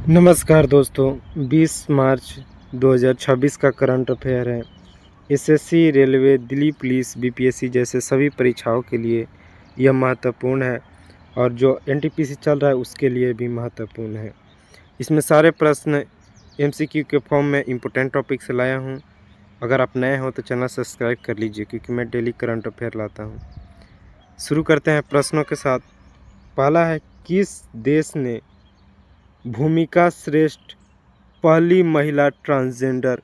नमस्कार दोस्तों, 20 मार्च 2026 का करंट अफेयर है। SSC, railway, Delhi police, BPSC जैसे सभी परीक्षाओं के लिए यह महत्वपूर्ण है और जो एनटीपीसी चल रहा है उसके लिए भी महत्वपूर्ण है। इसमें सारे प्रश्न एमसीक्यू के फॉर्म में इम्पोर्टेंट टॉपिक से लाया हूँ। अगर आप नए हो तो चैनल सब्सक्राइब कर लीजिए क्योंकि मैं डेली करंट अफेयर लाता हूँ। शुरू करते हैं प्रश्नों के साथ। पहला है, किस देश ने भूमिका श्रेष्ठ पहली महिला ट्रांसजेंडर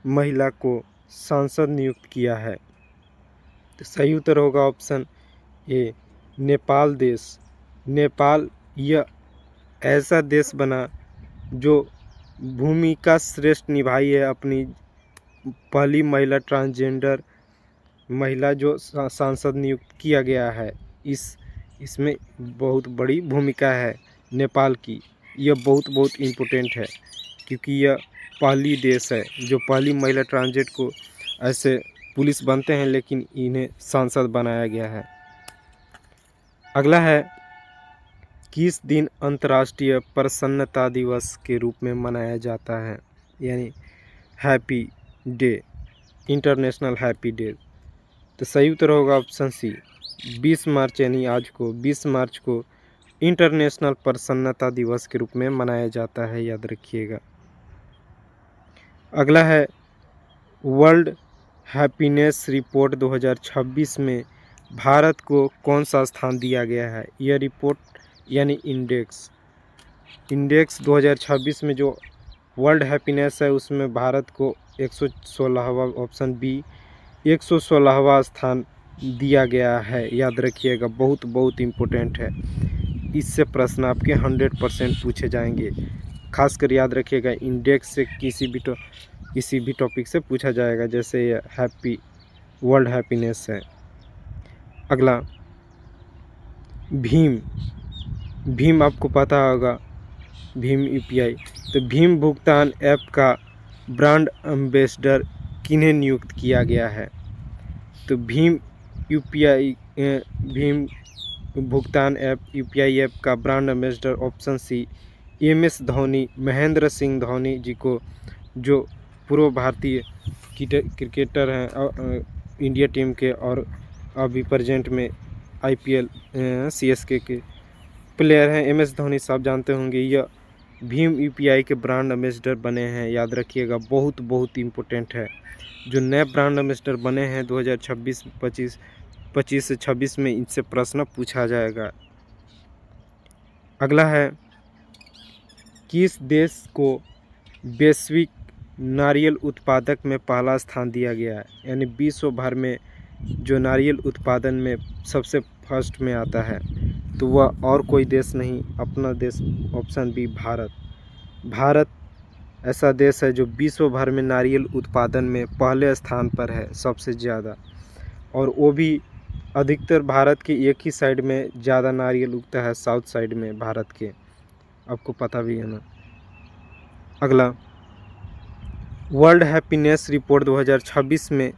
महिला को सांसद नियुक्त किया है? तो सही उत्तर होगा ऑप्शन ए, नेपाल देश। नेपाल यह ऐसा देश बना जो भूमिका श्रेष्ठ निभाई है, अपनी पहली महिला ट्रांसजेंडर महिला जो सांसद नियुक्त किया गया है। इसमें बहुत बड़ी भूमिका है नेपाल की। यह बहुत इम्पोर्टेंट है क्योंकि यह पहली देश है जो पहली महिला ट्रांसजेंडर को ऐसे पुलिस बनते हैं लेकिन इन्हें सांसद बनाया गया है। अगला है, किस दिन अंतर्राष्ट्रीय प्रसन्नता दिवस के रूप में मनाया जाता है, यानी happy day, international happy day? तो सही उत्तर होगा ऑप्शन सी, 20 मार्च यानी आज को 20 मार्च को इंटरनेशनल प्रसन्नता दिवस के रूप में मनाया जाता है, याद रखिएगा। अगला है, वर्ल्ड हैप्पीनेस रिपोर्ट 2026 में भारत को कौन सा स्थान दिया गया है? यह रिपोर्ट यानी इंडेक्स 2026 में जो वर्ल्ड हैप्पीनेस है उसमें भारत को 116वां, ऑप्शन बी 116वां स्थान दिया गया है, याद रखिएगा। बहुत इम्पोर्टेंट है। इससे प्रश्न आपके 100% पूछे जाएंगे। खासकर याद रखिएगा, इंडेक्स से किसी भी टॉपिक से पूछा जाएगा, जैसे ये वर्ल्ड हैप्पीनेस है। अगला, भीम आपको पता होगा, भीम यूपीआई। तो भीम भुगतान ऐप का ब्रांड एम्बेसडर किन्हें नियुक्त किया गया है? तो भीम भुगतान ऐप यूपीआई ऐप का brand ambassador option C, MS Dhoni, Mahendra Singh Dhoni ji को, जो पूर्व भारतीय क्रिकेटर हैं इंडिया टीम के और अभी प्रेजेंट में आईपीएल सीएसके के प्लेयर हैं। एमएस धोनी साहब जानते होंगे। यह भीम यूपीआई के ब्रांड एम्बेसडर बने हैं, याद रखिएगा। बहुत इम्पोर्टेंट है। जो नए ब्रांड एम्बेसडर बने हैं 2025 से 26 में, इनसे प्रश्न पूछा जाएगा। अगला है, किस देश को वैश्विक नारियल उत्पादक में पहला स्थान दिया गया है? यानी विश्व भर में जो नारियल उत्पादन में सबसे फर्स्ट में आता है तो वह और कोई देश नहीं, अपना देश, ऑप्शन बी भारत ऐसा देश है जो विश्व भर में नारियल उत्पादन में पहले स्थान पर है सबसे ज़्यादा, और वो भी अधिकतर भारत के एक ही साइड में ज़्यादा नारियल उगता है, साउथ साइड में भारत के, आपको पता भी है ना। अगला, वर्ल्ड हैप्पीनेस रिपोर्ट 2026 में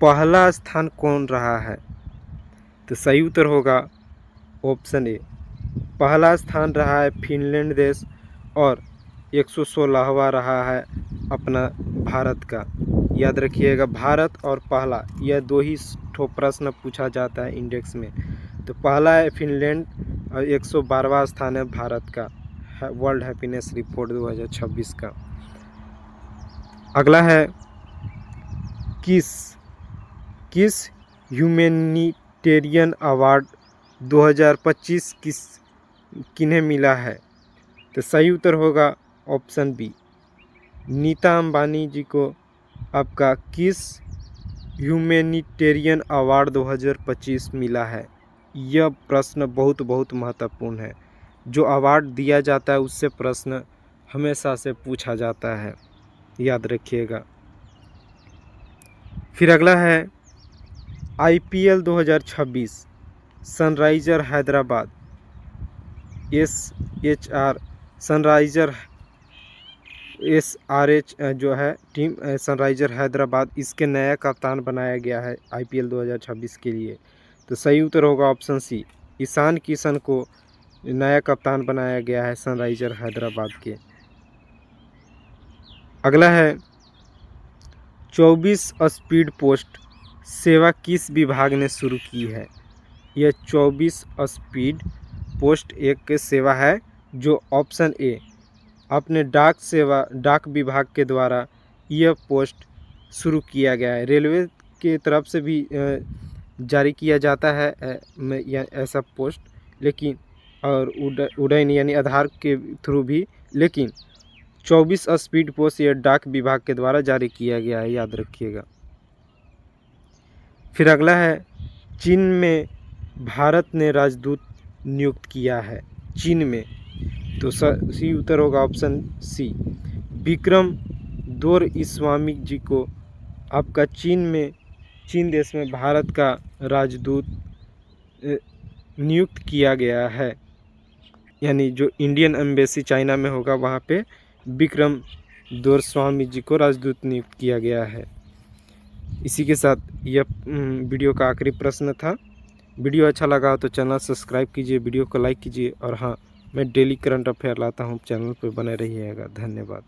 पहला स्थान कौन रहा है? तो सही उत्तर होगा ऑप्शन ए, पहला स्थान रहा है फिनलैंड देश और 116वां रहा है अपना भारत का। याद रखिएगा, भारत और पहला, यह दो ही ठो प्रश्न पूछा जाता है इंडेक्स में। तो पहला है फिनलैंड और 112वां स्थान है भारत का, वर्ल्ड हैप्पीनेस रिपोर्ट 2026 का। अगला है, किस ह्यूमैनिटेरियन अवार्ड 2025 किन्हें मिला है? तो सही उत्तर होगा ऑप्शन बी, नीता अंबानी जी को आपका किस ह्यूमैनिटेरियन अवार्ड 2025 मिला है? यह प्रश्न बहुत महत्वपूर्ण है। जो अवार्ड दिया जाता है उससे प्रश्न हमेशा से पूछा जाता है, याद रखिएगा। फिर अगला है, आईपीएल 2026 सनराइजर हैदराबाद SRH जो है टीम सनराइजर हैदराबाद, इसके नया कप्तान बनाया गया है आईपीएल 2026 के लिए। तो सही उत्तर होगा ऑप्शन सी, ईशान किशन को नया कप्तान बनाया गया है सनराइजर हैदराबाद के। अगला है 24 स्पीड पोस्ट सेवा किस विभाग ने शुरू की है। यह 24 स्पीड पोस्ट एक सेवा है जो ऑप्शन ए अपने डाक विभाग के द्वारा यह पोस्ट शुरू किया गया है। रेलवे की तरफ से भी जारी किया जाता है ऐसा पोस्ट, लेकिन और उड़ान यानी आधार के थ्रू भी, लेकिन 24 स्पीड पोस्ट यह डाक विभाग के द्वारा जारी किया गया है, याद रखिएगा। फिर अगला है चीन में भारत ने राजदूत नियुक्त किया है। चीन में, तो सही उत्तर होगा ऑप्शन सी विक्रम दोरइस्वामी जी को आपका चीन देश में भारत का राजदूत नियुक्त किया गया है। यानी जो इंडियन एम्बेसी चाइना में होगा वहाँ पे विक्रम दोरइस्वामी जी को राजदूत नियुक्त किया गया है। इसी के साथ यह वीडियो का आखिरी प्रश्न था। वीडियो अच्छा लगा हो तो चैनल सब्सक्राइब कीजिए, वीडियो को लाइक कीजिए, और हाँ, मैं डेली करंट अफेयर लाता हूँ, चैनल पर बने रहिएगा। धन्यवाद।